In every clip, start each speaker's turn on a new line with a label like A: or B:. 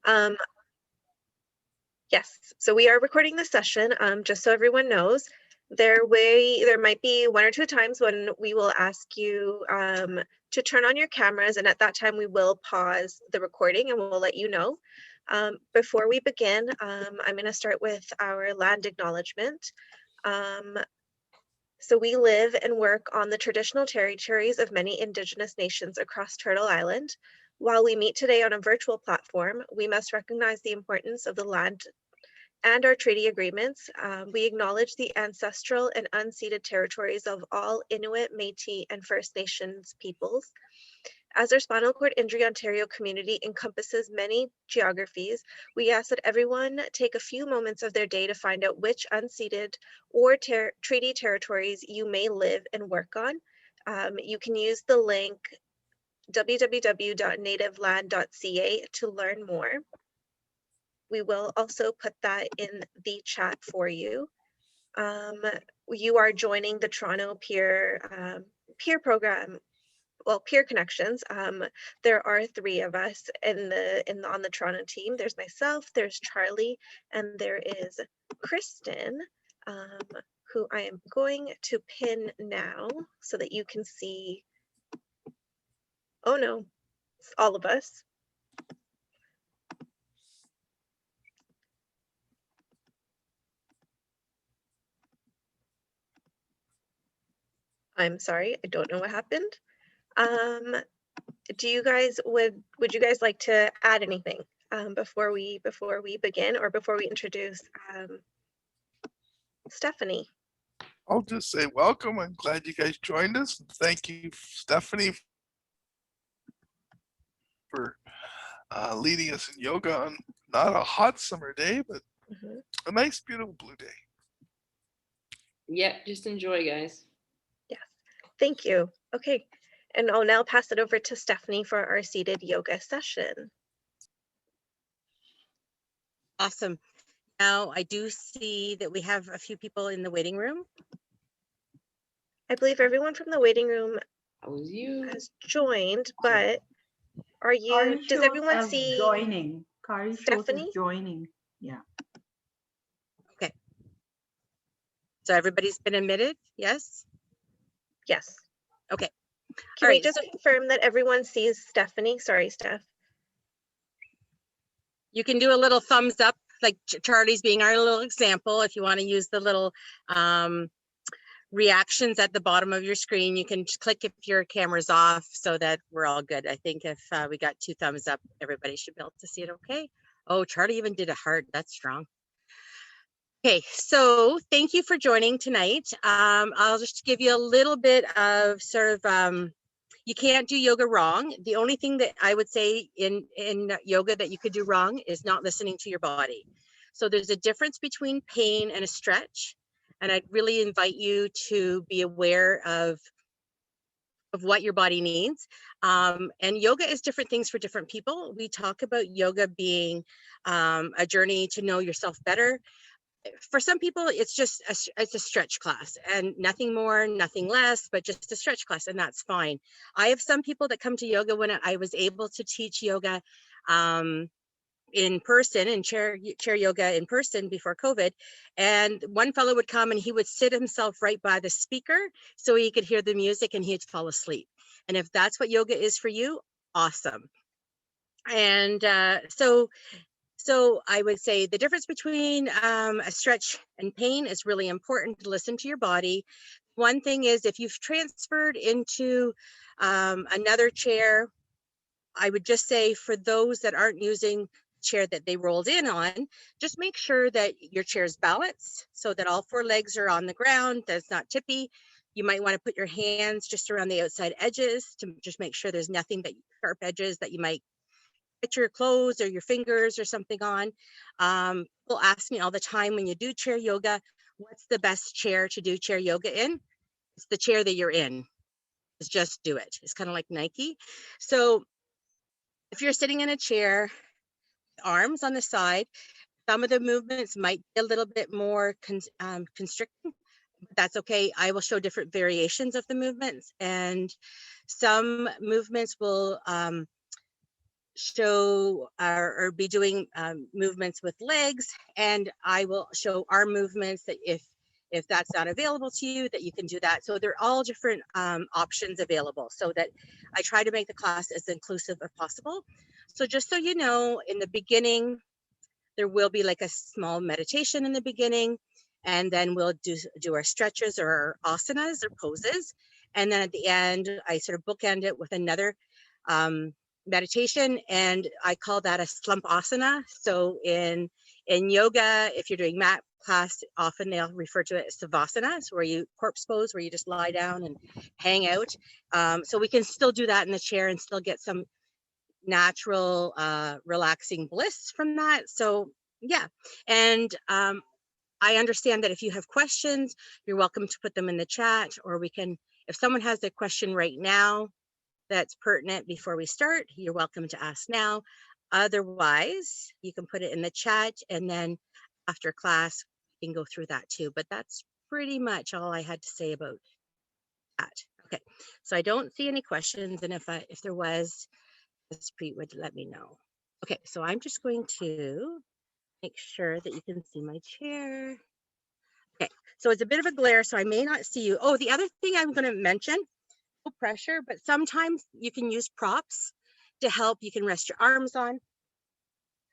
A: Um, yes, so we are recording this session, just so everyone knows. There might be one or two times when we will ask you to turn on your cameras, and at that time we will pause the recording and we'll let you know. Before we begin, I'm going to start with our land acknowledgement. So we live and work on the traditional territories of many Indigenous nations across Turtle Island. While we meet today on a virtual platform, we must recognize the importance of the land and our treaty agreements. We acknowledge the ancestral and unceded territories of all Inuit, Métis, and First Nations peoples. As our spinal cord injury Ontario community encompasses many geographies, we ask that everyone take a few moments of their day to find out which unceded or treaty territories you may live and work on. You can use the link www.nativeland.ca to learn more. We will also put that in the chat for you. You are joining the Toronto Peer Program. Well, Peer Connections. There are three of us on the Toronto team. There's myself, there's Charlie, and there is Kristen, who I am going to pin now so that you can see. Oh no, it's all of us. I'm sorry, I don't know what happened. Do you guys would you guys like to add anything before we begin, or before we introduce Stephanie?
B: I'll just say welcome. I'm glad you guys joined us. Thank you, Stephanie, for leading us in yoga on not a hot summer day, but a nice, beautiful blue day.
C: Yeah, just enjoy, guys.
A: Yes, thank you. Okay, and I'll now pass it over to Stephanie for our seated yoga session.
D: Awesome. Now I do see that we have a few people in the waiting room.
A: I believe everyone from the waiting room
C: has
A: joined, but are you? Does everyone see
E: joining? Kari
A: Stephanie
E: joining? Yeah.
D: Okay. So everybody's been admitted? Yes.
A: Yes.
D: Okay.
A: Can we just confirm that everyone sees Stephanie? Sorry, Steph.
D: You can do a little thumbs up, like Charlie's being our little example. If you want to use the little reactions at the bottom of your screen, you can click if your camera's off so that we're all good. I think if we got 2 thumbs up, everybody should be able to see it okay. Oh, Charlie even did a heart. That's strong. Okay, so thank you for joining tonight. I'll just give you a little bit of sort of, you can't do yoga wrong. The only thing that I would say in yoga that you could do wrong is not listening to your body. So there's a difference between pain and a stretch. And I'd really invite you to be aware of what your body needs. And yoga is different things for different people. We talk about yoga being a journey to know yourself better. For some people, it's just it's a stretch class and nothing more, nothing less, but just a stretch class, and that's fine. I have some people that come to yoga when I was able to teach yoga in person and chair yoga in person before COVID. And one fellow would come and he would sit himself right by the speaker so he could hear the music and he'd fall asleep. And if that's what yoga is for you, awesome. And so I would say the difference between a stretch and pain is really important to listen to your body. One thing is if you've transferred into another chair, I would just say for those that aren't using chair that they rolled in on, just make sure that your chair is balanced so that all 4 legs are on the ground, that's not tippy. You might want to put your hands just around the outside edges to just make sure there's nothing that sharp edges that you might hit your clothes or your fingers or something on. People ask me all the time when you do chair yoga, what's the best chair to do chair yoga in? It's the chair that you're in. It's just do it. It's kind of like Nike. So if you're sitting in a chair, arms on the side, some of the movements might be a little bit more constricting. That's okay. I will show different variations of the movements, and some movements will show or be doing movements with legs, and I will show arm movements that if that's not available to you, that you can do that. So they're all different options available, so that I try to make the class as inclusive as possible. So just so you know, in the beginning, there will be like a small meditation in the beginning, and then we'll do our stretches or our asanas or poses. And then at the end, I sort of bookend it with another meditation, and I call that a slump asana. So in yoga, if you're doing mat class, often they'll refer to it as savasana, so where you corpse pose, where you just lie down and hang out. So we can still do that in the chair and still get some natural relaxing bliss from that. So yeah, and I understand that if you have questions, you're welcome to put them in the chat, or we can, if someone has a question right now that's pertinent before we start, you're welcome to ask now. Otherwise, you can put it in the chat, and then after class, we can go through that too. But that's pretty much all I had to say about that. Okay, so I don't see any questions, and if there was, Preet would let me know. Okay, so I'm just going to make sure that you can see my chair. Okay, so it's a bit of a glare, so I may not see you. Oh, the other thing I'm going to mention, no pressure, but sometimes you can use props to help. You can rest your arms on.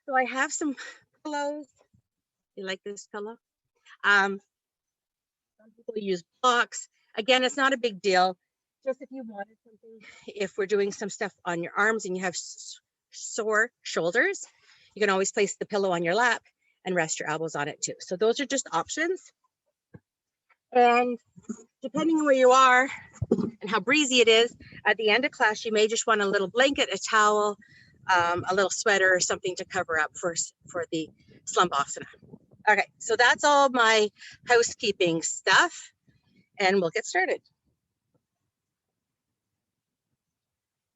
D: So I have some pillows. You like this pillow? Some people use blocks. Again, it's not a big deal. Just if you wanted something, if we're doing some stuff on your arms and you have sore shoulders, you can always place the pillow on your lap and rest your elbows on it too. So those are just options. And depending on where you are and how breezy it is, at the end of class, you may just want a little blanket, a towel, a little sweater or something to cover up for the slump asana. Okay, so that's all my housekeeping stuff, and we'll get started.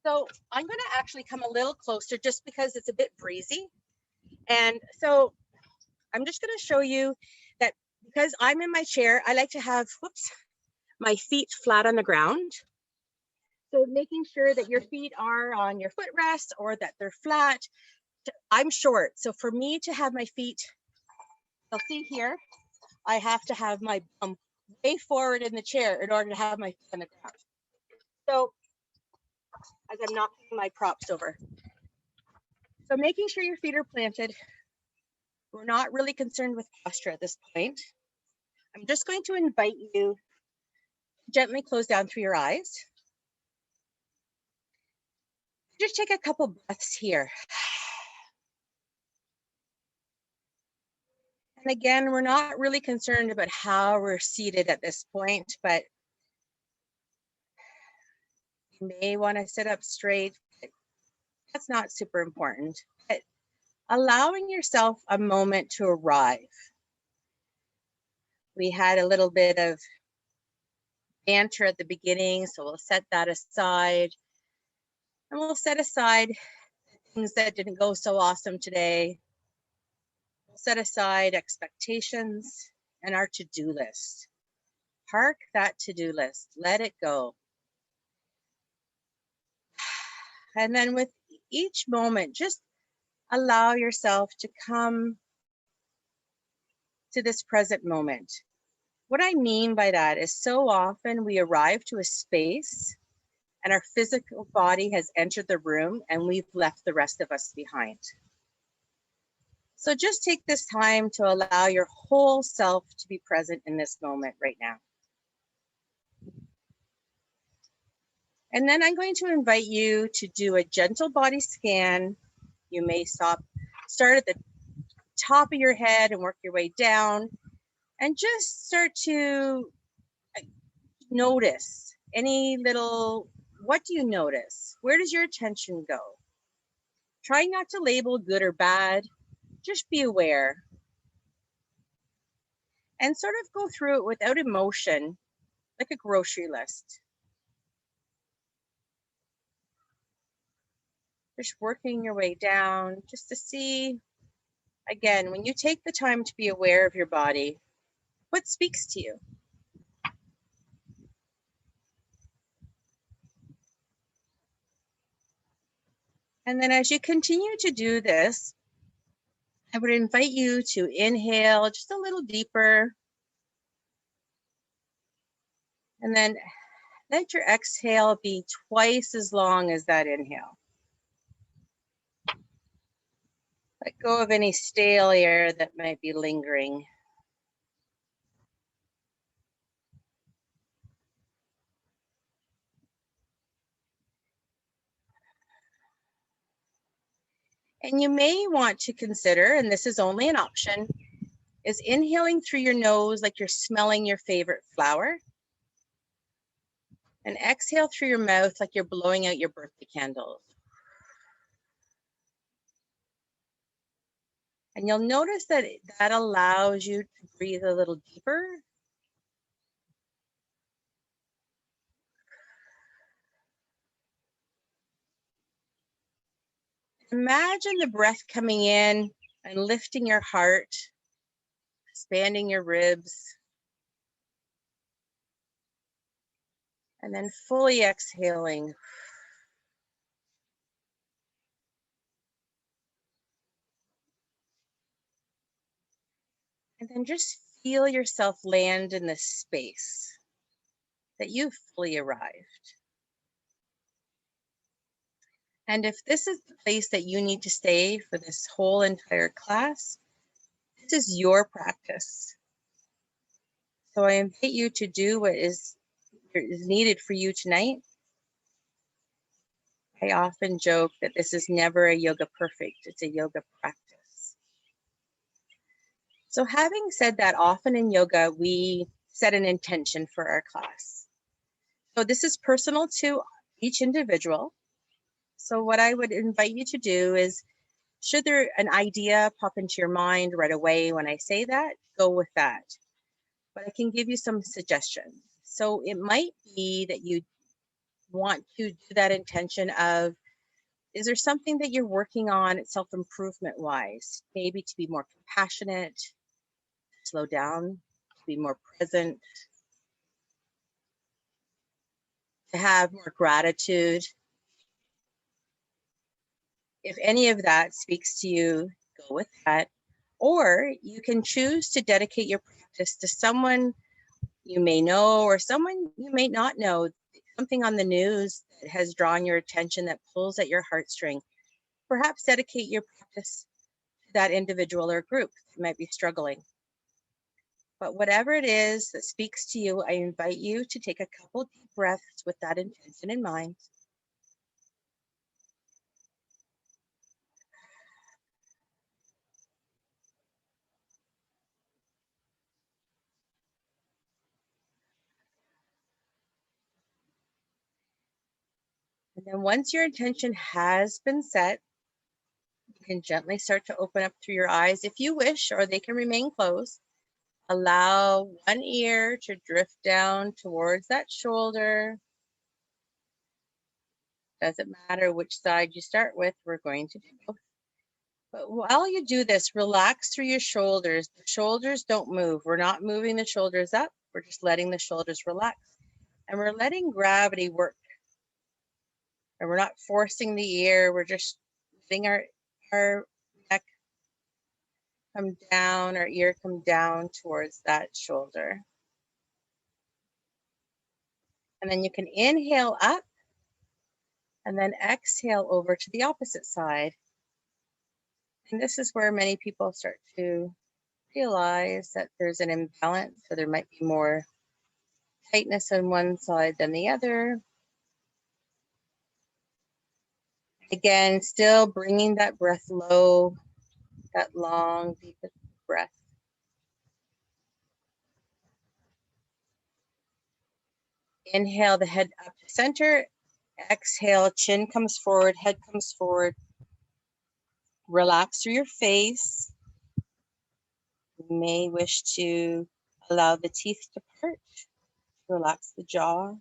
D: So I'm going to actually come a little closer just because it's a bit breezy. And so I'm just going to show you that because I'm in my chair, I like to have, my feet flat on the ground. So making sure that your feet are on your footrest or that they're flat. I'm short, so for me to have my feet, you'll see here, I have to have my bum way forward in the chair in order to have my feet on the ground. So as I'm knocking my props over. So making sure your feet are planted. We're not really concerned with posture at this point. I'm just going to invite you to gently close down through your eyes. Just take a couple breaths here. And again, we're not really concerned about how we're seated at this point, but you may want to sit up straight. That's not super important. But allowing yourself a moment to arrive. We had a little bit of banter at the beginning, so we'll set that aside. And we'll set aside things that didn't go so awesome today. We'll set aside expectations and our to-do list. Park that to-do list, let it go. And then with each moment, just allow yourself to come to this present moment. What I mean by that is so often we arrive to a space and our physical body has entered the room and we've left the rest of us behind. So just take this time to allow your whole self to be present in this moment right now. And then I'm going to invite you to do a gentle body scan. You may start at the top of your head and work your way down, and just start to notice any little, what do you notice? Where does your attention go? Try not to label good or bad, just be aware. And sort of go through it without emotion, like a grocery list. Just working your way down, just to see, again, when you take the time to be aware of your body, what speaks to you? And then as you continue to do this, I would invite you to inhale just a little deeper. And then let your exhale be twice as long as that inhale. Let go of any stale air that might be lingering. And you may want to consider, and this is only an option, is inhaling through your nose like you're smelling your favorite flower. And exhale through your mouth like you're blowing out your birthday candles. And you'll notice that that allows you to breathe a little deeper. Imagine the breath coming in and lifting your heart, expanding your ribs, and then fully exhaling. And then just feel yourself land in this space that you've fully arrived. And if this is the place that you need to stay for this whole entire class, this is your practice. So I invite you to do what is needed for you tonight. I often joke that this is never a yoga perfect, it's a yoga practice. So having said that, often in yoga, we set an intention for our class. So this is personal to each individual. So what I would invite you to do is, should there an idea pop into your mind right away when I say that, go with that. But I can give you some suggestions. So it might be that you want to do that intention of, is there something that you're working on self-improvement wise? Maybe to be more compassionate, slow down, to be more present, to have more gratitude. If any of that speaks to you, go with that. Or you can choose to dedicate your practice to someone you may know or someone you may not know, something on the news that has drawn your attention that pulls at your heartstring. Perhaps dedicate your practice to that individual or group that might be struggling. But whatever it is that speaks to you, I invite you to take a couple deep breaths with that intention in mind. And then once your intention has been set, you can gently start to open up through your eyes if you wish, or they can remain closed. Allow one ear to drift down towards that shoulder. Doesn't matter which side you start with, we're going to do both. But while you do this, relax through your shoulders. The shoulders don't move. We're not moving the shoulders up. We're just letting the shoulders relax. And we're letting gravity work. And we're not forcing the ear. We're just letting our neck come down, our ear come down towards that shoulder. And then you can inhale up and then exhale over to the opposite side. And this is where many people start to realize that there's an imbalance, so there might be more tightness on one side than the other. Again, still bringing that breath low, that long, deep breath. Inhale the head up to center. Exhale, chin comes forward, head comes forward. Relax through your face. You may wish to allow the teeth to part. Relax the jaw.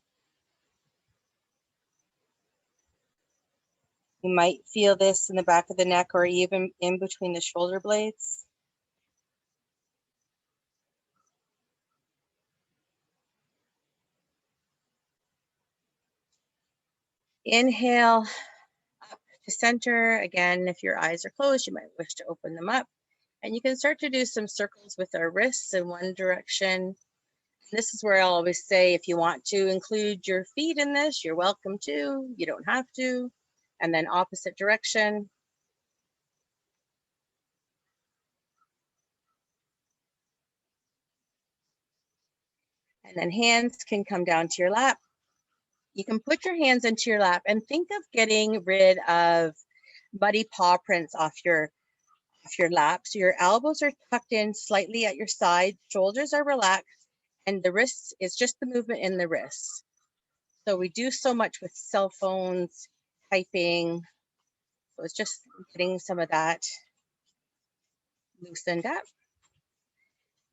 D: You might feel this in the back of the neck or even in between the shoulder blades. Inhale up to center. Again, if your eyes are closed, you might wish to open them up. And you can start to do some circles with our wrists in one direction. This is where I'll always say, if you want to include your feet in this, you're welcome to. You don't have to. And then opposite direction. And then hands can come down to your lap. You can put your hands into your lap and think of getting rid of muddy paw prints off your lap. So your elbows are tucked in slightly at your side, shoulders are relaxed, and the wrists is just the movement in the wrists. So we do so much with cell phones, typing. So it's just getting some of that loosened up.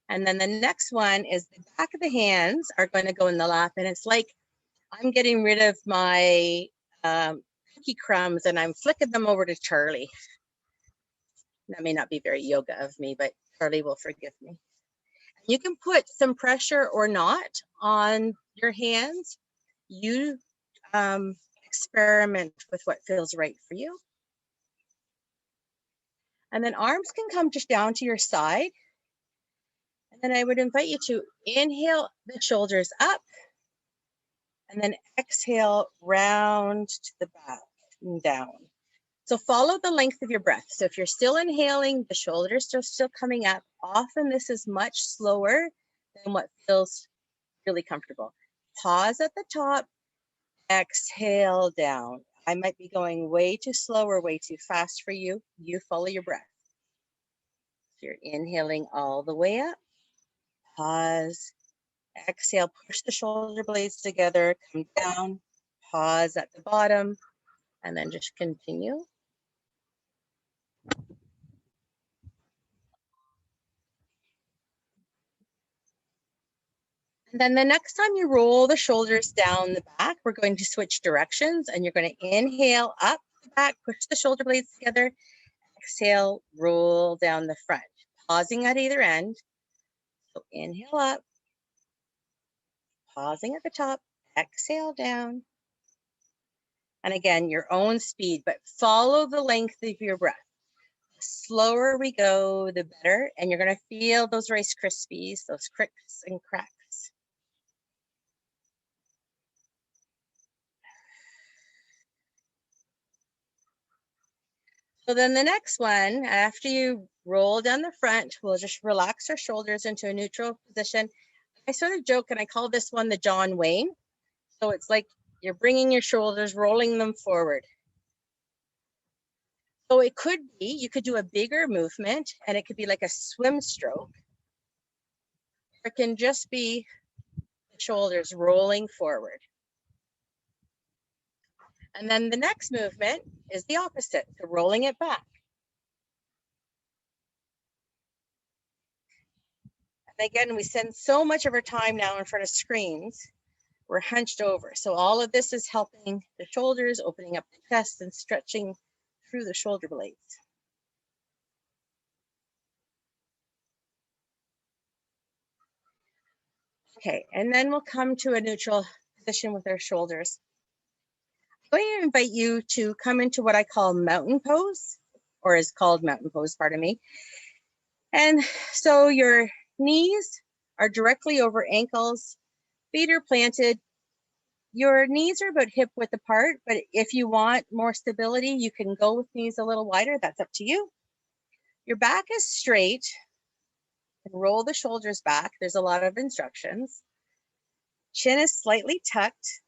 D: And then the next one is the back of the hands are going to go in the lap, and it's like I'm getting rid of my cookie crumbs and I'm flicking them over to Charlie. That may not be very yoga of me, but Charlie will forgive me. You can put some pressure or not on your hands. You experiment with what feels right for you. And then arms can come just down to your side. And then I would invite you to inhale the shoulders up and then exhale round to the back and down. So follow the length of your breath. So if you're still inhaling, the shoulders are still coming up. Often this is much slower than what feels really comfortable. Pause at the top, exhale down. I might be going way too slow or way too fast for you. You follow your breath. So you're inhaling all the way up. Pause, exhale, push the shoulder blades together, come down, pause at the bottom, and then just continue. And then the next time you roll the shoulders down the back, we're going to switch directions and you're going to inhale up the back, push the shoulder blades together, exhale, roll down the front, pausing at either end. So inhale up, pausing at the top, exhale down. And again, your own speed, but follow the length of your breath. The slower we go, the better. And you're going to feel those Rice Krispies, those cricks and cracks. So then the next one, after you roll down the front, we'll just relax our shoulders into a neutral position. I sort of joke and I call this one the John Wayne. So it's like you're bringing your shoulders, rolling them forward. So it could be, you could do a bigger movement and it could be like a swim stroke. It can just be the shoulders rolling forward. And then the next movement is the opposite, so rolling it back. And again, we spend so much of our time now in front of screens, we're hunched over. So all of this is helping the shoulders, opening up the chest and stretching through the shoulder blades. Okay, and then we'll come to a neutral position with our shoulders. I'm going to invite you to come into what I call mountain pose, or is called mountain pose, pardon me. And so your knees are directly over ankles, feet are planted. Your knees are about hip width apart, but if you want more stability, you can go with knees a little wider, that's up to you. Your back is straight, and roll the shoulders back. There's a lot of instructions. Chin is slightly tucked.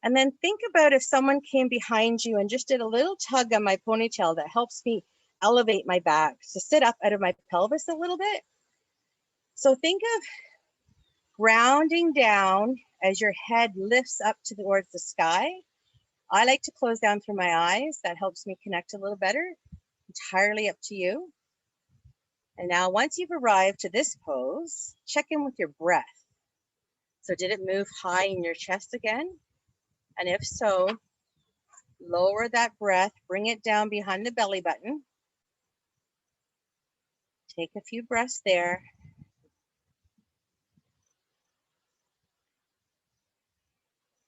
D: And then think about if someone came behind you and just did a little tug on my ponytail that helps me elevate my back. So sit up out of my pelvis a little bit. So think of rounding down as your head lifts up towards the sky. I like to close down through my eyes. That helps me connect a little better. Entirely up to you. And now once you've arrived to this pose, check in with your breath. So did it move high in your chest again? And if so, lower that breath, bring it down behind the belly button. Take a few breaths there.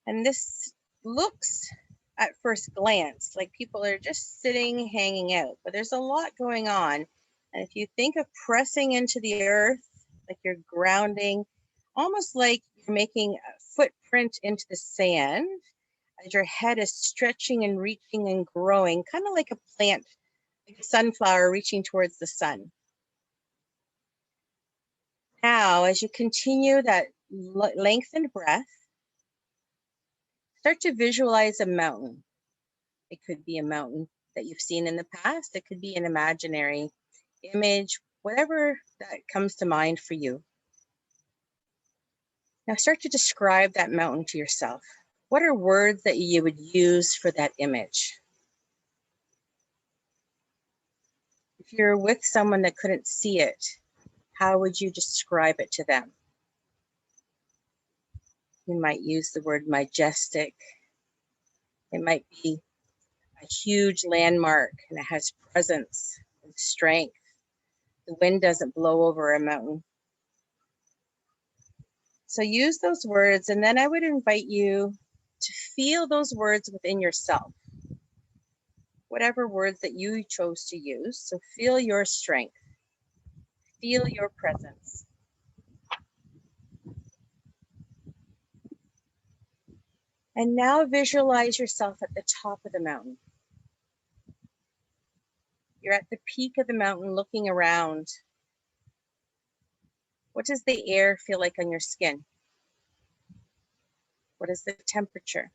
D: And this looks at first glance, like people are just sitting, hanging out, but there's a lot going on. And if you think of pressing into the earth, like you're grounding, almost like you're making a footprint into the sand, as your head is stretching and reaching and growing, kind of like a plant, like a sunflower reaching towards the sun. Now, as you continue that lengthened breath, start to visualize a mountain. It could be a mountain that you've seen in the past. It could be an imaginary image, whatever that comes to mind for you. Now start to describe that mountain to yourself. What are words that you would use for that image? If you're with someone that couldn't see it, how would you describe it to them? You might use the word majestic. It might be a huge landmark and it has presence and strength. The wind doesn't blow over a mountain. So use those words, and then I would invite you to feel those words within yourself. Whatever words that you chose to use. So feel your strength. Feel your presence. And now visualize yourself at the top of the mountain. You're at the peak of the mountain looking around. What does the air feel like on your skin? What is the temperature?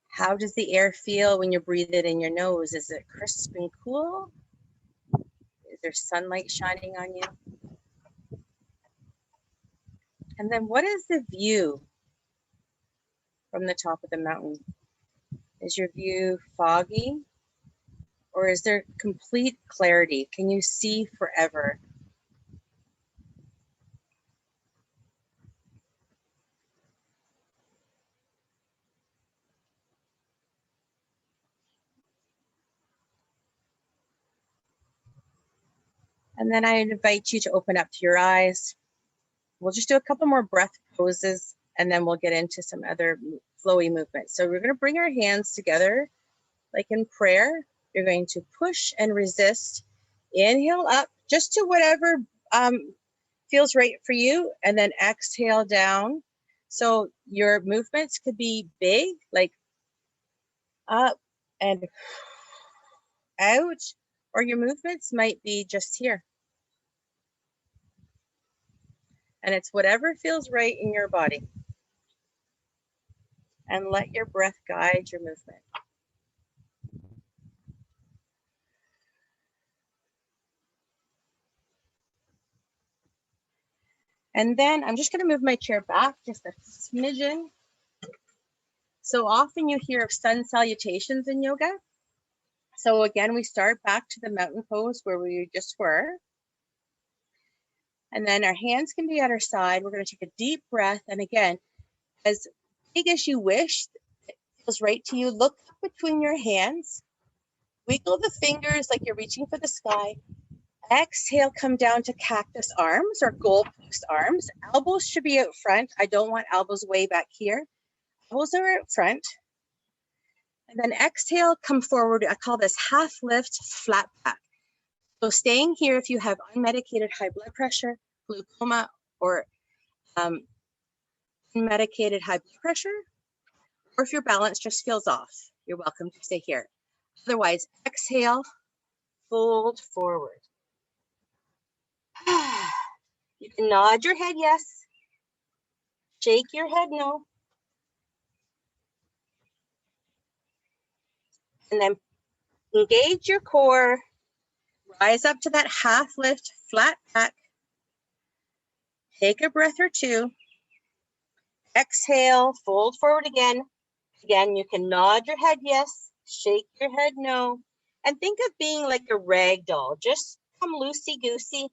D: How does the air feel when you breathe it in your nose? Is it crisp and cool? Is there sunlight shining on you? And then what is the view from the top of the mountain? Is your view foggy? Or is there complete clarity? Can you see forever? And then I invite you to open up your eyes. We'll just do a couple more breath poses and then we'll get into some other flowy movements. So we're going to bring our hands together like in prayer. You're going to push and resist. Inhale up just to whatever feels right for you, and then exhale down. So your movements could be big, like up and out, or your movements might be just here. And it's whatever feels right in your body. And let your breath guide your movement. And then I'm just going to move my chair back just a smidgen. So often you hear of sun salutations in yoga. So again, we start back to the mountain pose where we just were. And then our hands can be at our side. We're going to take a deep breath. And again, as big as you wish, it feels right to you. Look between your hands. Wiggle the fingers like you're reaching for the sky. Exhale, come down to cactus arms or goalpost arms. Elbows should be out front. I don't want elbows way back here. Elbows are out front. And then exhale, come forward. I call this half lift, flat back. So staying here if you have unmedicated high blood pressure, glaucoma, or unmedicated high blood pressure, or if your balance just feels off, you're welcome to stay here. Otherwise, exhale, fold forward. You can nod your head yes, shake your head no, and then engage your core, rise up to that half lift, flat back, take a breath or two, exhale, fold forward again. Again, you can nod your head yes, shake your head no, and think of being like a rag doll. Just come loosey-goosey.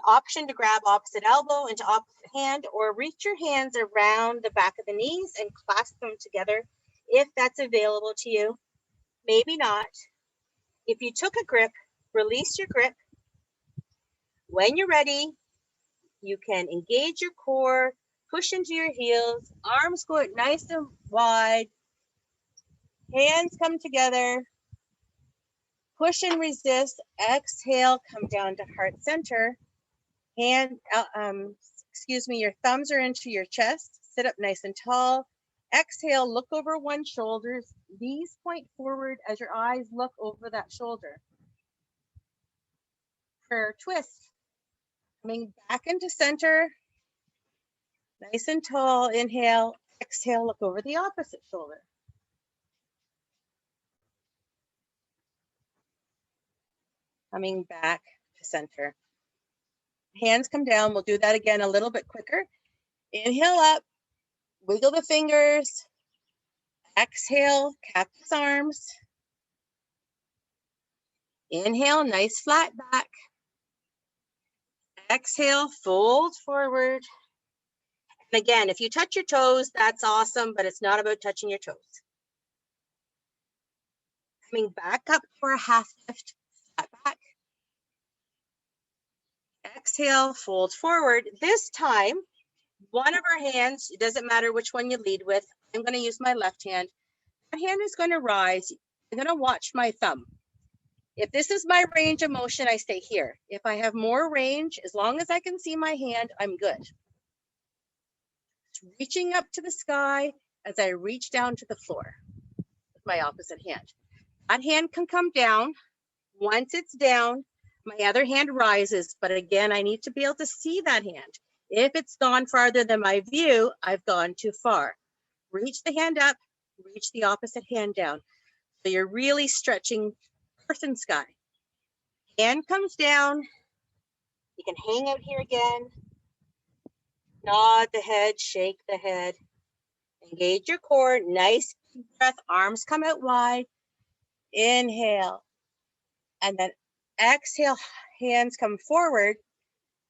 D: Option to grab opposite elbow into opposite hand, or reach your hands around the back of the knees and clasp them together if that's available to you. Maybe not. If you took a grip, release your grip. When you're ready, You can engage your core, push into your heels, arms go out nice and wide, hands come together, push and resist, exhale, come down to heart center, your thumbs are into your chest, sit up nice and tall, exhale, look over one shoulder, knees point forward as your eyes look over that shoulder. Prayer twist, coming back into center, nice and tall, inhale, exhale, look over the opposite shoulder. Coming back to center. Hands come down, we'll do that again a little bit quicker. Inhale up, wiggle the fingers, exhale, cactus arms. Inhale, nice flat back. Exhale, fold forward. And again, if you touch your toes, that's awesome, but it's not about touching your toes. Coming back up for a half lift, flat back. Exhale, fold forward. This time, one of our hands, it doesn't matter which one you lead with. I'm going to use my left hand. My hand is going to rise. I'm going to watch my thumb. If this is my range of motion, I stay here. If I have more range, as long as I can see my hand, I'm good. Just reaching up to the sky as I reach down to the floor with my opposite hand. That hand can come down. Once it's down, my other hand rises, but again, I need to be able to see that hand. If it's gone farther than my view, I've gone too far. Reach the hand up, reach the opposite hand down. So you're really stretching earth and sky. Hand comes down. You can hang out here again. Nod the head, shake the head. Engage your core, nice breath, arms come out wide. Inhale. And then exhale, hands come forward.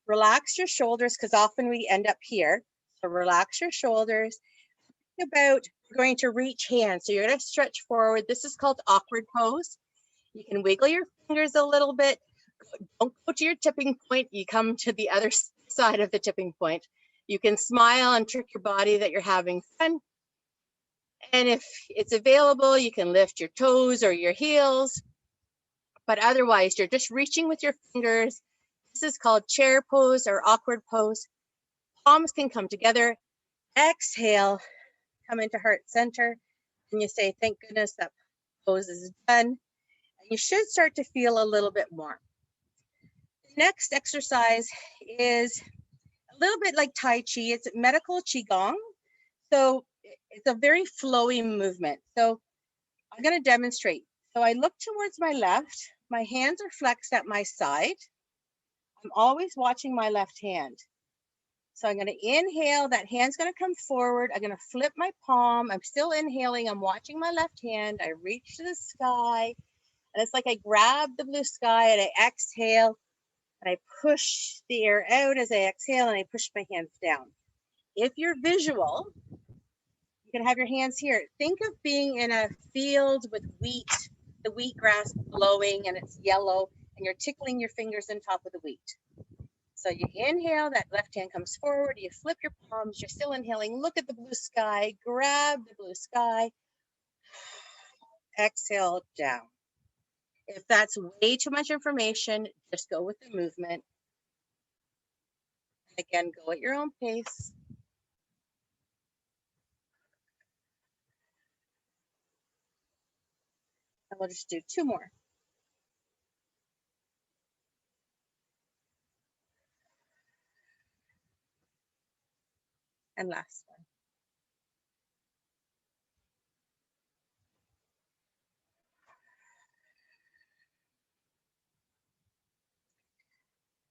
D: Relax your shoulders because often we end up here. So relax your shoulders. Think about going to reach hands. So you're going to stretch forward. This is called awkward pose. You can wiggle your fingers a little bit. Don't go to your tipping point. You come to the other side of the tipping point. You can smile and trick your body that you're having fun. And if it's available, you can lift your toes or your heels. But otherwise, you're just reaching with your fingers. This is called chair pose or awkward pose. Palms can come together. Exhale, come into heart center. And you say, thank goodness that pose is done. And you should start to feel a little bit more. The next exercise is a little bit like Tai Chi. It's medical Qigong. So it's a very flowy movement. So I'm going to demonstrate. So I look towards my left. My hands are flexed at my side. I'm always watching my left hand. So I'm going to inhale. That hand's going to come forward. I'm going to flip my palm. I'm still inhaling. I'm watching my left hand. I reach to the sky. And it's like I grab the blue sky and I exhale. And I push the air out as I exhale and I push my hands down. If you're visual, you can have your hands here. Think of being in a field with wheat, the wheat grass blowing and it's yellow and you're tickling your fingers on top of the wheat. So you inhale, that left hand comes forward, you flip your palms, you're still inhaling, look at the blue sky, grab the blue sky, exhale down. If that's way too much information, just go with the movement. Again, go at your own pace. And we'll just do 2 more. And last one.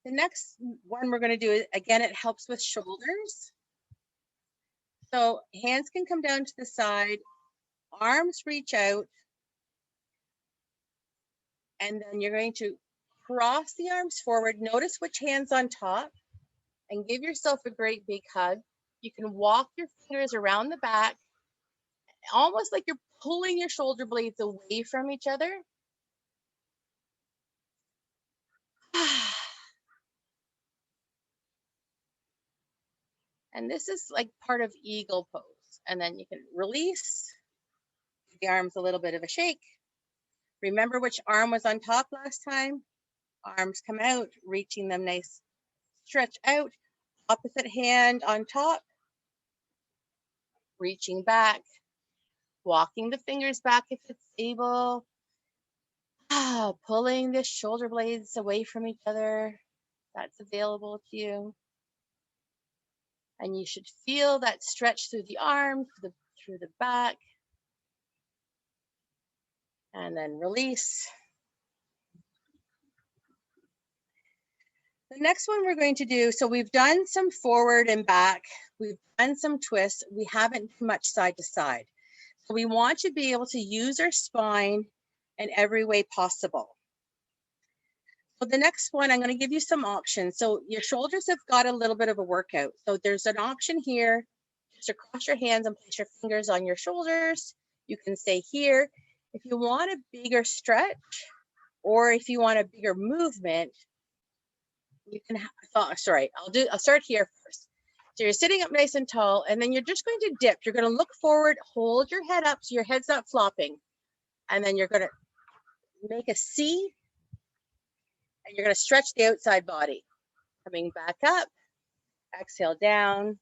D: The next one we're going to do is, again, it helps with shoulders. So hands can come down to the side, arms reach out, and then you're going to cross the arms forward. Notice which hand's on top and give yourself a great big hug. You can walk your fingers around the back, almost like you're pulling your shoulder blades away from each other. And this is like part of eagle pose. And then you can release, give the arms a little bit of a shake. Remember which arm was on top last time? Arms come out, reaching them nice, stretch out. Opposite hand on top, reaching back, walking the fingers back if it's able. Pulling the shoulder blades away from each other. That's available to you. And you should feel that stretch through the arm, through the back. And then release. The next one we're going to do, so we've done some forward and back. We've done some twists. We haven't done much side to side. So we want to be able to use our spine in every way possible. So the next one, I'm going to give you some options. So your shoulders have got a little bit of a workout. So there's an option here, just to cross your hands and place your fingers on your shoulders. You can say here, if you want a bigger stretch, or if you want a bigger movement, you can, I'll start here first. So you're sitting up nice and tall, and then you're just going to dip. You're going to look forward, hold your head up so your head's not flopping. And then you're going to make a C, and you're going to stretch the outside body. Coming back up, exhale down.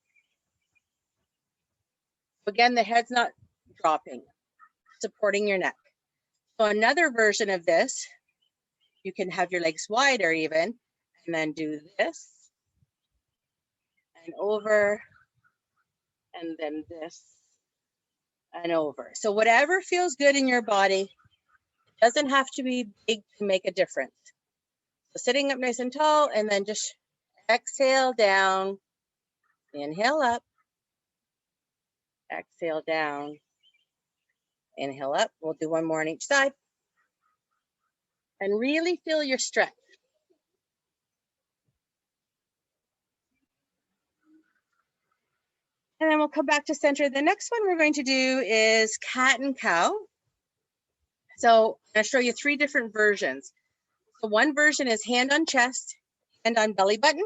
D: Again, the head's not dropping, supporting your neck. So another version of this, you can have your legs wider even, and then do this, and over, and then this, and over. So whatever feels good in your body, it doesn't have to be big to make a difference. So sitting up nice and tall, and then just exhale down, inhale up, exhale down, inhale up. We'll do one more on each side. And really feel your stretch. And then we'll come back to center. The next one we're going to do is cat and cow. So I'm going to show you 3 different versions. So one version is hand on chest, hand on belly button,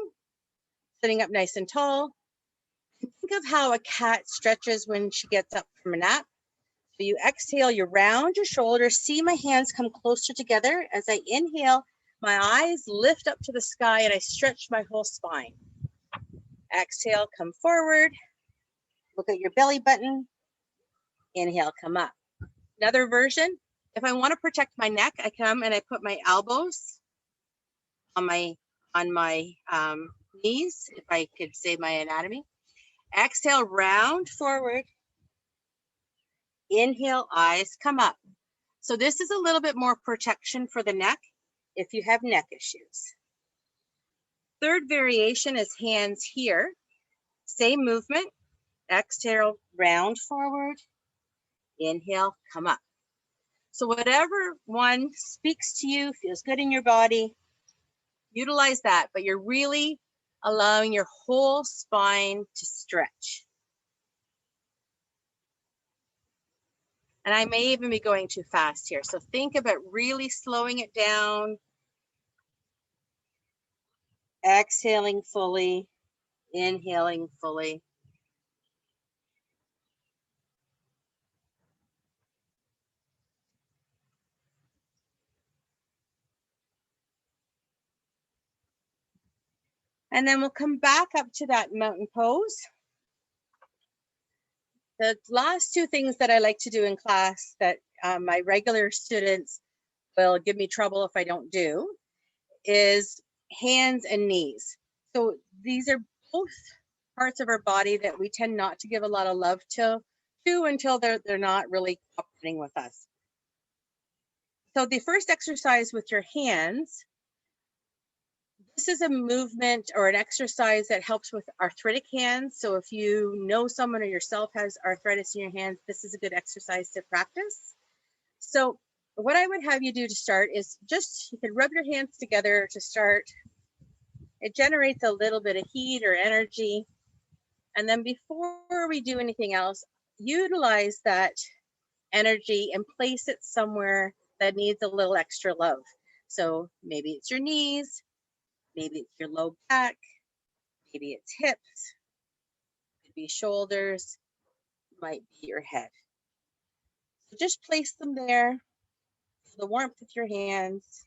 D: sitting up nice and tall. Think of how a cat stretches when she gets up from a nap. So you exhale, you round your shoulders, see my hands come closer together. As I inhale, my eyes lift up to the sky and I stretch my whole spine. Exhale, come forward. Look at your belly button. Inhale, come up. Another version, if I want to protect my neck, I come and I put my elbows on my knees, if I could say my anatomy. Exhale, round forward. Inhale, eyes come up. So this is a little bit more protection for the neck if you have neck issues. Third variation is hands here. Same movement. Exhale, round forward. Inhale, come up. So whatever one speaks to you, feels good in your body, utilize that, but you're really allowing your whole spine to stretch. And I may even be going too fast here. So think about really slowing it down. Exhaling fully, inhaling fully. And then we'll come back up to that mountain pose. The last 2 things that I like to do in class that my regular students will give me trouble if I don't do is hands and knees. So these are both parts of our body that we tend not to give a lot of love to until they're not really cooperating with us. So the first exercise with your hands, this is a movement or an exercise that helps with arthritic hands. So if you know someone or yourself has arthritis in your hands, this is a good exercise to practice. So what I would have you do to start is you can rub your hands together to start. It generates a little bit of heat or energy. And then before we do anything else, utilize that energy and place it somewhere that needs a little extra love. So maybe it's your knees, maybe it's your low back, maybe it's hips. Could be shoulders, might be your head. So just place them there, the warmth of your hands.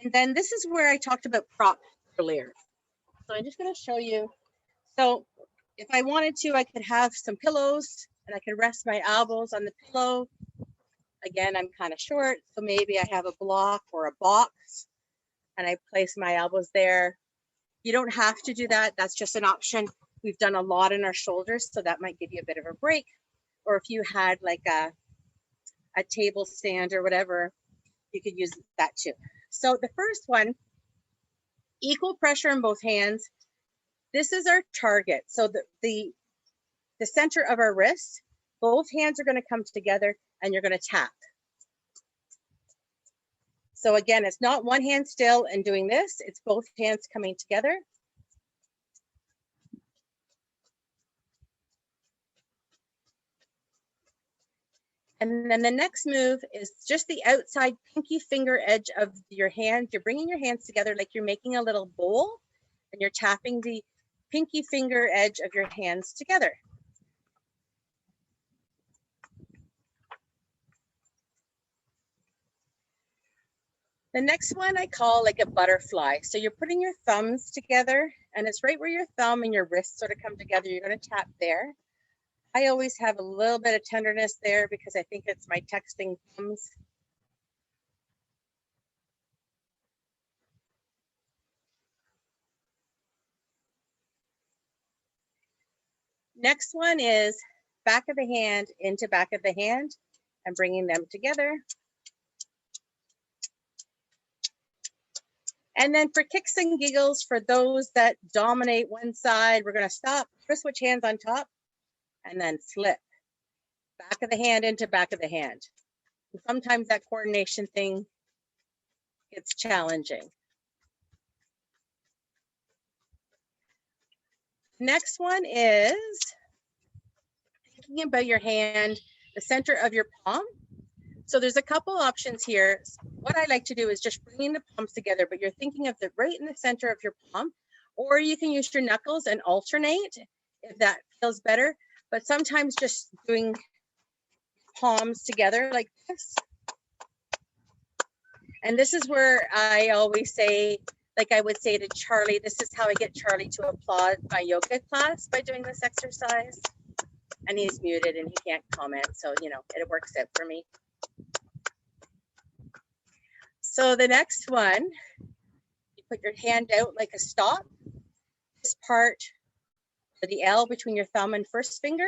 D: And then this is where I talked about prop earlier. So I'm just going to show you. So if I wanted to, I could have some pillows and I could rest my elbows on the pillow. Again, I'm kind of short, so maybe I have a block or a box and I place my elbows there. You don't have to do that. That's just an option. We've done a lot in our shoulders, so that might give you a bit of a break. Or if you had like a table stand or whatever, you could use that too. So the first one, equal pressure in both hands. This is our target. So the center of our wrist, both hands are going to come together and you're going to tap. So again, it's not one hand still and doing this, it's both hands coming together. And then the next move is just the outside pinky finger edge of your hand. You're bringing your hands together like you're making a little bowl and you're tapping the pinky finger edge of your hands together. The next one I call like a butterfly. So you're putting your thumbs together and it's right where your thumb and your wrist sort of come together. You're going to tap there. I always have a little bit of tenderness there because I think it's my texting thumbs. Next one is back of the hand into back of the hand and bringing them together. And then for kicks and giggles, for those that dominate one side, we're going to stop, first switch hands on top, and then flip. Back of the hand into back of the hand. And sometimes that coordination thing gets challenging. Next one is thinking about your hand, the center of your palm. So there's a couple options here. What I like to do is just bringing the palms together, but you're thinking of the right in the center of your palm, or you can use your knuckles and alternate if that feels better. But sometimes just doing palms together like this. And this is where I always say, like I would say to Charlie, this is how I get Charlie to applaud my yoga class by doing this exercise. And he's muted and he can't comment. So, you know, it works out for me. So the next one, you put your hand out like a stop. This part, the L between your thumb and first finger,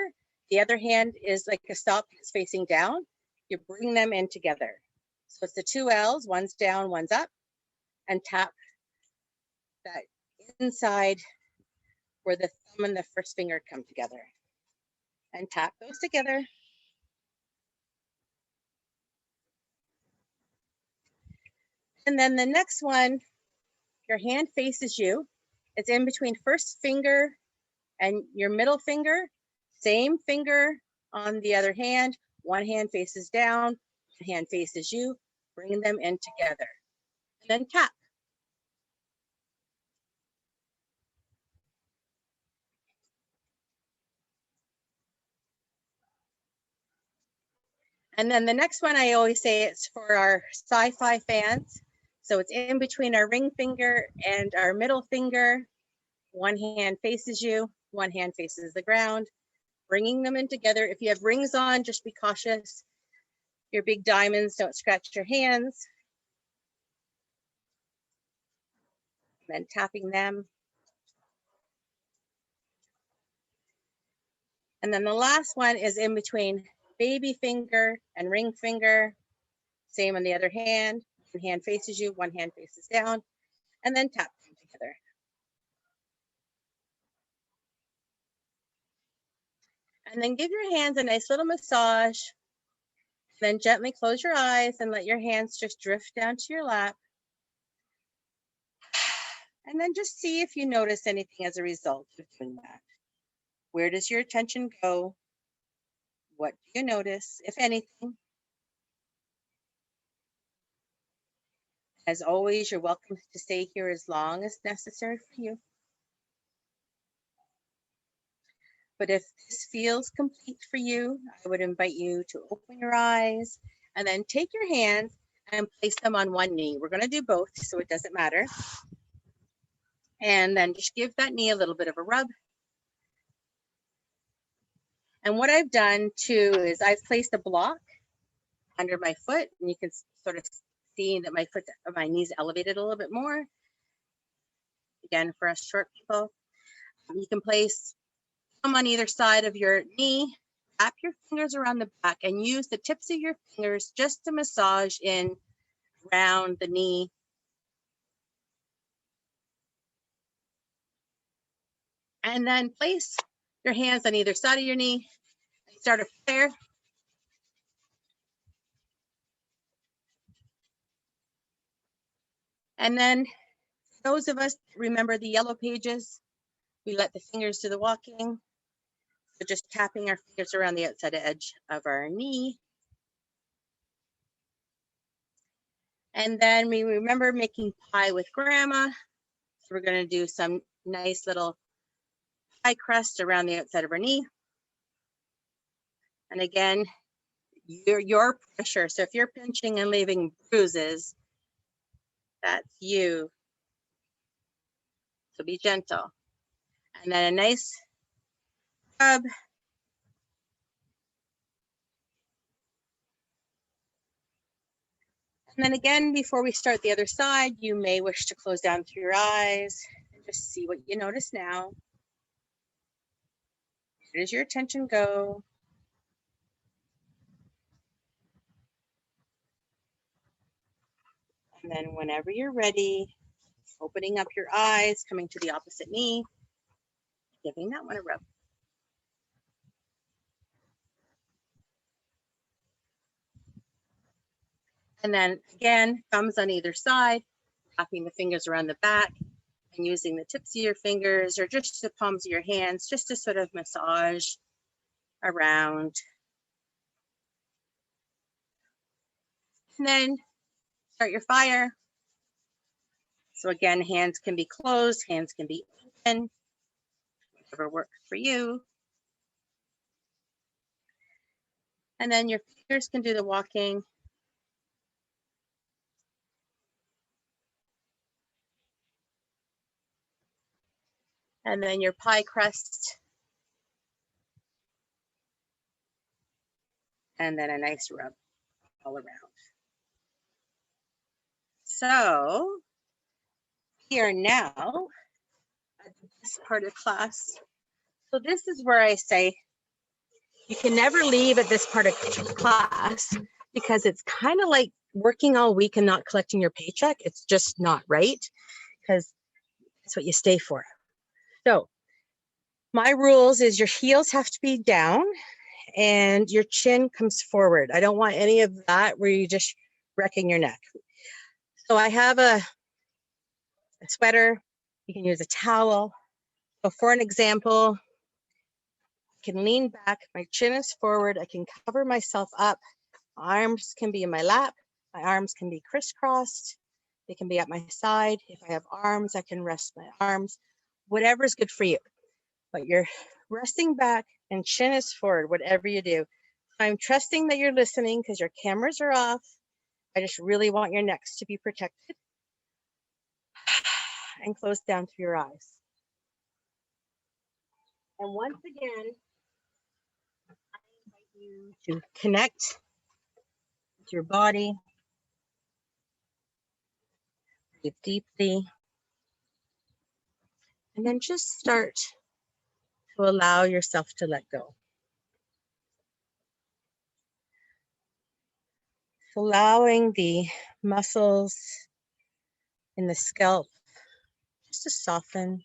D: the other hand is like a stop, it's facing down. You bring them in together. So it's the two L's, one's down, one's up, and tap that inside where the thumb and the first finger come together. And tap those together. And then the next one, your hand faces you. It's in between first finger and your middle finger. Same finger on the other hand. One hand faces down, one hand faces you. Bring them in together. And then tap. And then the next one, I always say it's for our sci-fi fans. So it's in between our ring finger and our middle finger. One hand faces you, one hand faces the ground, bringing them in together. If you have rings on, just be cautious. Your big diamonds, don't scratch your hands. And then tapping them. And then the last one is in between baby finger and ring finger. Same on the other hand. One hand faces you, one hand faces down, and then tap them together. And then give your hands a nice little massage. Then gently close your eyes and let your hands just drift down to your lap. And then just see if you notice anything as a result of doing that. Where does your attention go? What do you notice, if anything? As always, you're welcome to stay here as long as necessary for you. But if this feels complete for you, I would invite you to open your eyes and then take your hands and place them on one knee. We're going to do both, so it doesn't matter. And then just give that knee a little bit of a rub. And what I've done too is I've placed a block under my foot, and you can sort of see that my knee's elevated a little bit more. Again, for us short people, you can place them on either side of your knee, wrap your fingers around the back, and use the tips of your fingers just to massage in around the knee. And then place your hands on either side of your knee and start a prayer. And then those of us remember the yellow pages, we let the fingers do the walking. So just tapping our fingers around the outside edge of our knee. And then we remember making pie with grandma. So we're going to do some nice little pie crust around the outside of our knee. And again, your pressure. So if you're pinching and leaving bruises, that's you. So be gentle. And then a nice rub. And then again, before we start the other side, you may wish to close down through your eyes and just see what you notice now. Where does your attention go? And then whenever you're ready, opening up your eyes, coming to the opposite knee, giving that one a rub. And then again, thumbs on either side, wrapping the fingers around the back and using the tips of your fingers or just the palms of your hands just to sort of massage around. And then start your fire. So again, hands can be closed, hands can be open, whatever works for you. And then your fingers can do the walking. And then your pie crust. And then a nice rub all around. So we are now at this part of class. So this is where I say you can never leave at this part of class because it's kind of like working all week and not collecting your paycheck. It's just not right because that's what you stay for. So my rules is your heels have to be down and your chin comes forward. I don't want any of that where you're just wrecking your neck. So I have a sweater, you can use a towel. So for an example, I can lean back, my chin is forward, I can cover myself up. My arms can be in my lap, my arms can be crisscrossed, they can be at my side. If I have arms, I can rest my arms, whatever is good for you. But you're resting back and chin is forward, whatever you do. I'm trusting that you're listening because your cameras are off. I just really want your necks to be protected. And close down through your eyes. And once again, I invite you to connect with your body. Breathe deeply. And then just start to allow yourself to let go. Allowing the muscles in the scalp just to soften.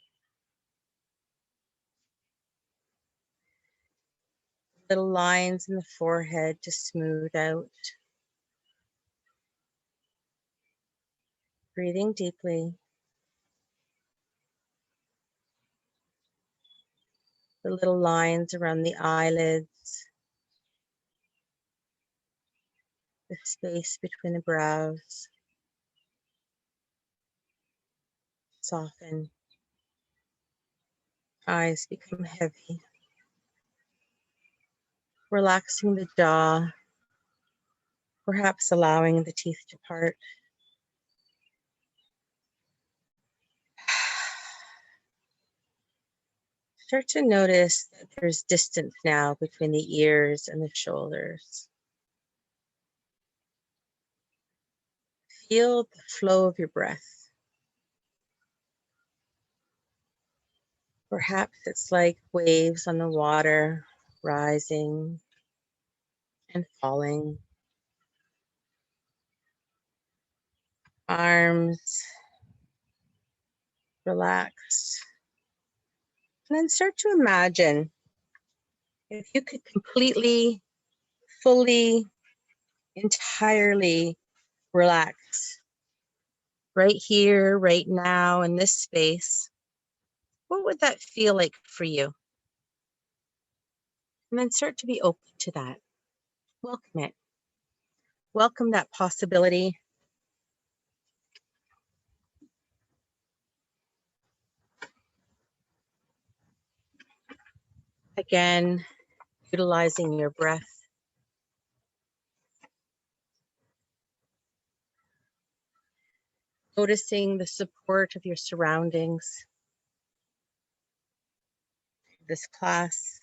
D: Little lines in the forehead to smooth out. Breathing deeply. The little lines around the eyelids. The space between the brows. soften. Eyes become heavy. Relaxing the jaw, perhaps allowing the teeth to part. Start to notice that there's distance now between the ears and the shoulders. Feel the flow of your breath. Perhaps it's like waves on the water, rising and falling. Arms relaxed. And then start to imagine if you could completely, fully, entirely relax right here, right now, in this space. What would that feel like for you? And then start to be open to that. Welcome it. Welcome that possibility. Again, utilizing your breath. Noticing the support of your surroundings. This class.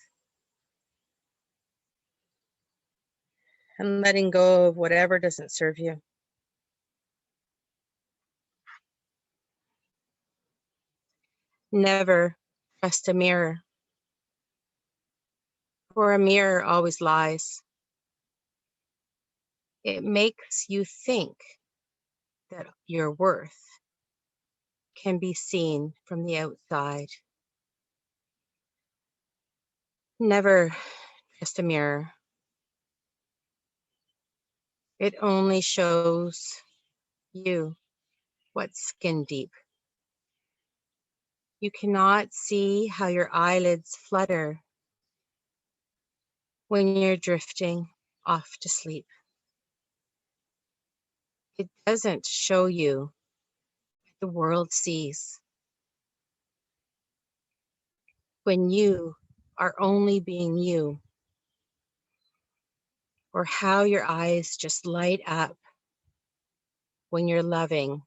D: And letting go of whatever doesn't serve you. Never trust a mirror, for a mirror always lies. It makes you think that your worth can be seen from the outside. Never trust a mirror. It only shows you what's skin deep. You cannot see how your eyelids flutter when you're drifting off to sleep. It doesn't show you what the world sees when you are only being you, or how your eyes just light up when you're loving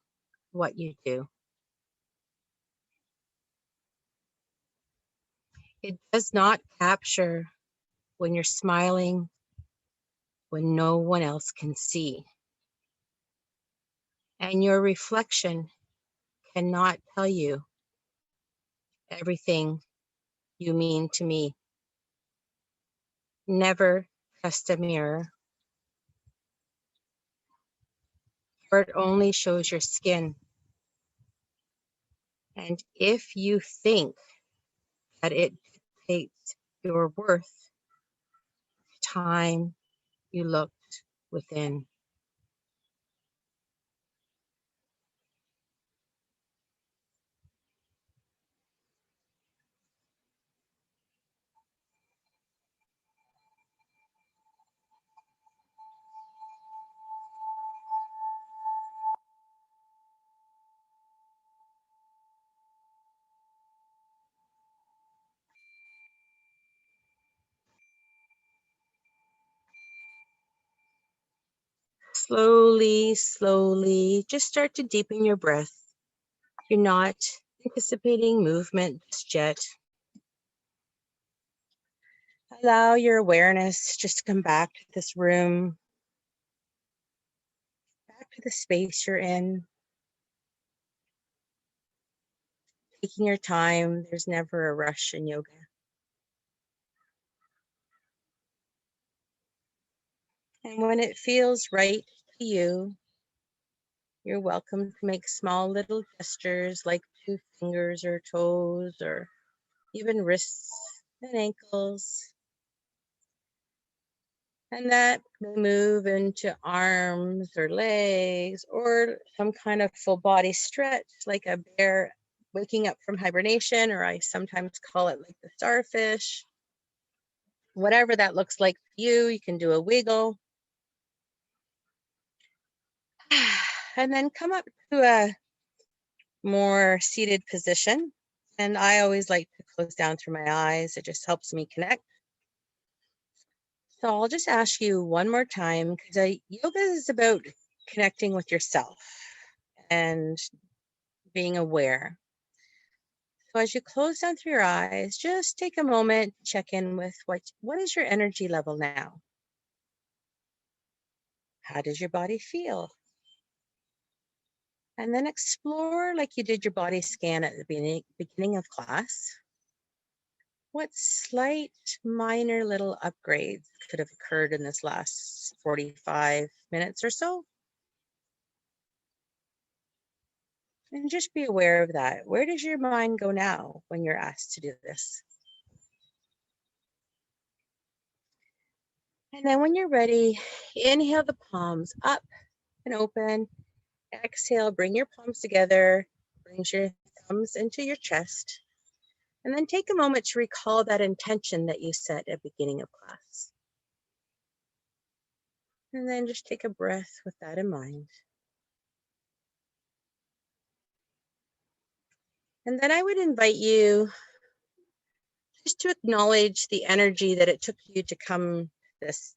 D: what you do. It does not capture when you're smiling, when no one else can see. And your reflection cannot tell you everything you mean to me. Never trust a mirror, for it only shows your skin. And if you think that it dictates your worth, time you looked within. Slowly, slowly, just start to deepen your breath. You're not anticipating movement just yet. Allow your awareness just to come back to this room, back to the space you're in. Taking your time, there's never a rush in yoga. And when it feels right to you, you're welcome to make small little gestures like 2 fingers or toes or even wrists and ankles. And that may move into arms or legs or some kind of full body stretch like a bear waking up from hibernation, or I sometimes call it like the starfish. Whatever that looks like for you, you can do a wiggle. And then come up to a more seated position. And I always like to close down through my eyes. It just helps me connect. So I'll just ask you one more time, because yoga is about connecting with yourself and being aware. So as you close down through your eyes, just take a moment, check in with what is your energy level now? How does your body feel? And then explore like you did your body scan at the beginning of class. What slight minor little upgrades could have occurred in this last 45 minutes or so? And just be aware of that. Where does your mind go now when you're asked to do this? And then when you're ready, inhale the palms up and open. Exhale, bring your palms together, brings your thumbs into your chest. And then take a moment to recall that intention that you set at the beginning of class. And then just take a breath with that in mind. And then I would invite you just to acknowledge the energy that it took you to come to this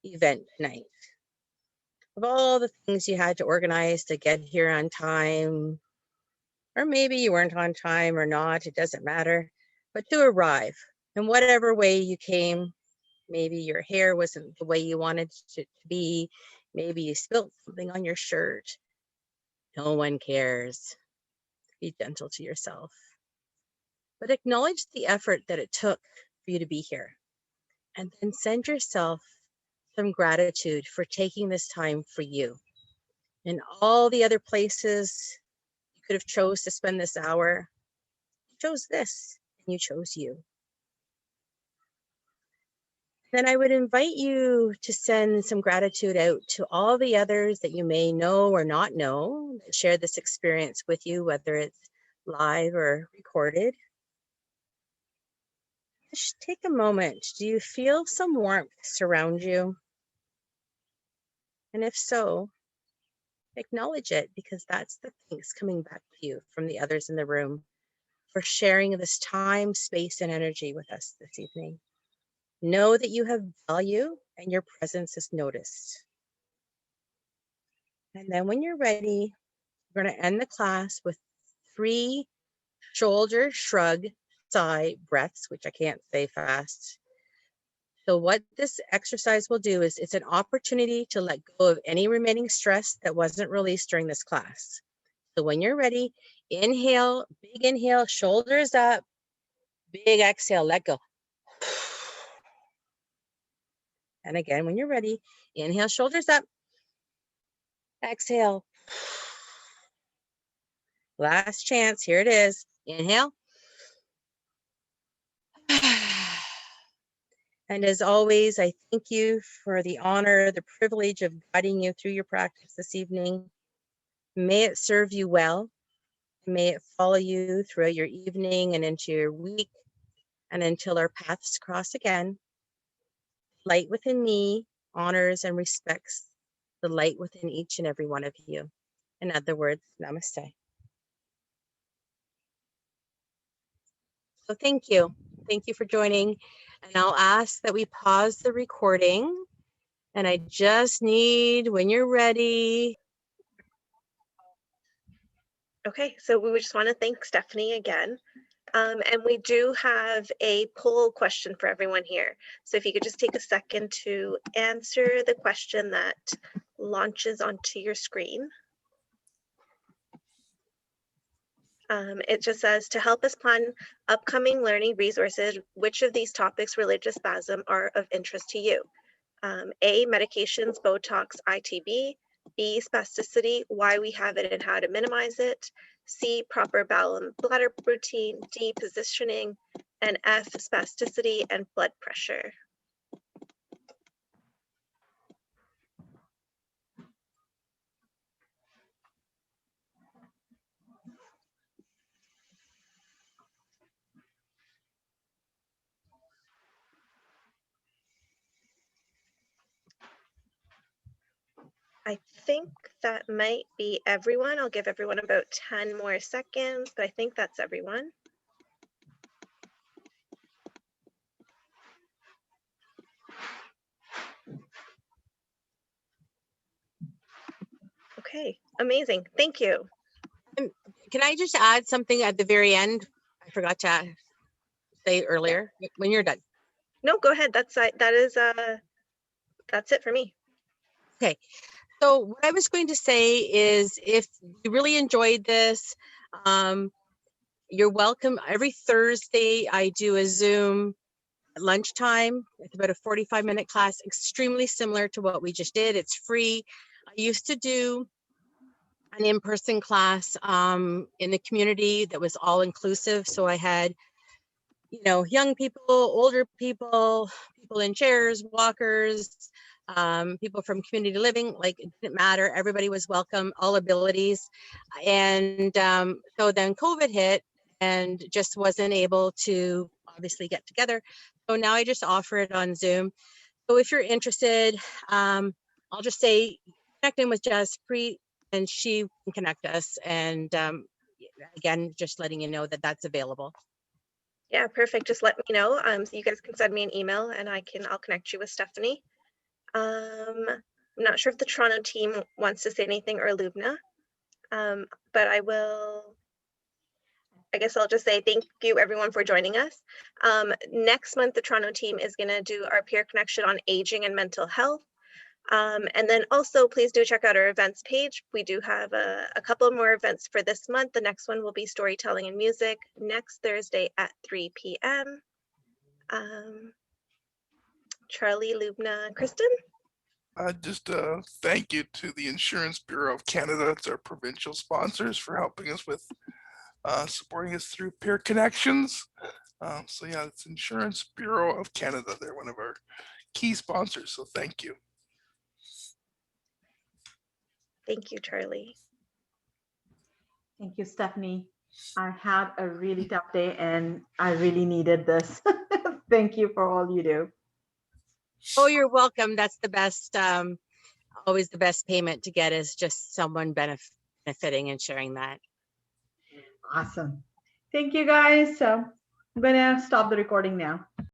D: event tonight. Of all the things you had to organize to get here on time, or maybe you weren't on time or not, it doesn't matter, but to arrive in whatever way you came. Maybe your hair wasn't the way you wanted it to be. Maybe you spilled something on your shirt. No one cares. Be gentle to yourself. But acknowledge the effort that it took for you to be here. And then send yourself some gratitude for taking this time for you. In all the other places you could have chose to spend this hour, you chose this and you chose you. Then I would invite you to send some gratitude out to all the others that you may know or not know that share this experience with you, whether it's live or recorded. Just take a moment. Do you feel some warmth surround you? And if so, acknowledge it, because that's the things coming back to you from the others in the room for sharing this time, space, and energy with us this evening. Know that you have value and your presence is noticed. And then when you're ready, we're going to end the class with 3 shoulder shrug sigh breaths, which I can't say fast. So what this exercise will do is it's an opportunity to let go of any remaining stress that wasn't released during this class. So when you're ready, inhale, big inhale, shoulders up, big exhale, let go. And again, when you're ready, inhale, shoulders up, exhale. Last chance, here it is. Inhale. And as always, I thank you for the honor, the privilege of guiding you through your practice this evening. May it serve you well. May it follow you throughout your evening and into your week and until our paths cross again. Light within me honors and respects the light within each and every one of you. In other words, namaste. So thank you. Thank you for joining. And I'll ask that we pause the recording. And I just need, when you're ready.
A: Okay, so we just want to thank Stephanie again. And we do have a poll question for everyone here. So if you could just take a second to answer the question that launches onto your screen. It just says, to help us plan upcoming learning resources, which of these topics related to spasm are of interest to you? A, medications, Botox, ITB. B, spasticity, why we have it and how to minimize it. C, proper bowel and bladder routine. D, positioning. And F, spasticity and blood pressure. I think that might be everyone. I'll give everyone about 10 more seconds, but I think that's everyone. Okay, amazing. Thank you.
D: Can I just add something at the very end? I forgot to say earlier when you're done.
A: No, go ahead. That's it for me.
D: Okay. So what I was going to say is if you really enjoyed this, you're welcome. Every Thursday, I do a Zoom at lunchtime. It's about a 45-minute class, extremely similar to what we just did. It's free. I used to do an in-person class in the community that was all inclusive. So I had, you know, young people, older people, people in chairs, walkers, people from community living, like it didn't matter. Everybody was welcome, all abilities. And so then COVID hit and just wasn't able to obviously get together. So now I just offer it on Zoom. So if you're interested, I'll just say connect in with Jaspreet and she can connect us. And again, just letting you know that that's available.
A: Yeah, perfect. Just let me know. So you guys can send me an email and I'll connect you with Stephanie. I'm not sure if the Toronto team wants to say anything or Lubna, but I guess I'll just say thank you everyone for joining us. Next month, the Toronto team is gonna do our peer connection on aging and mental health. And then also please do check out our events page. We do have a couple more events for this month. The next one will be storytelling and music next Thursday at 3 p.m. Charlie, Lubna, Kristen?
B: Just thank you to the Insurance Bureau of Canada. It's our provincial sponsors for helping us with supporting us through peer connections. So yeah, it's Insurance Bureau of Canada. They're one of our key sponsors. So thank you.
A: Thank you, Charlie.
E: Thank you, Stephanie. I had a really tough day and I really needed this. Thank you for all you do.
D: Oh, you're welcome. That's the best, always the best payment to get is just someone benefiting and sharing that.
E: Awesome. Thank you, guys. So I'm going to stop the recording now.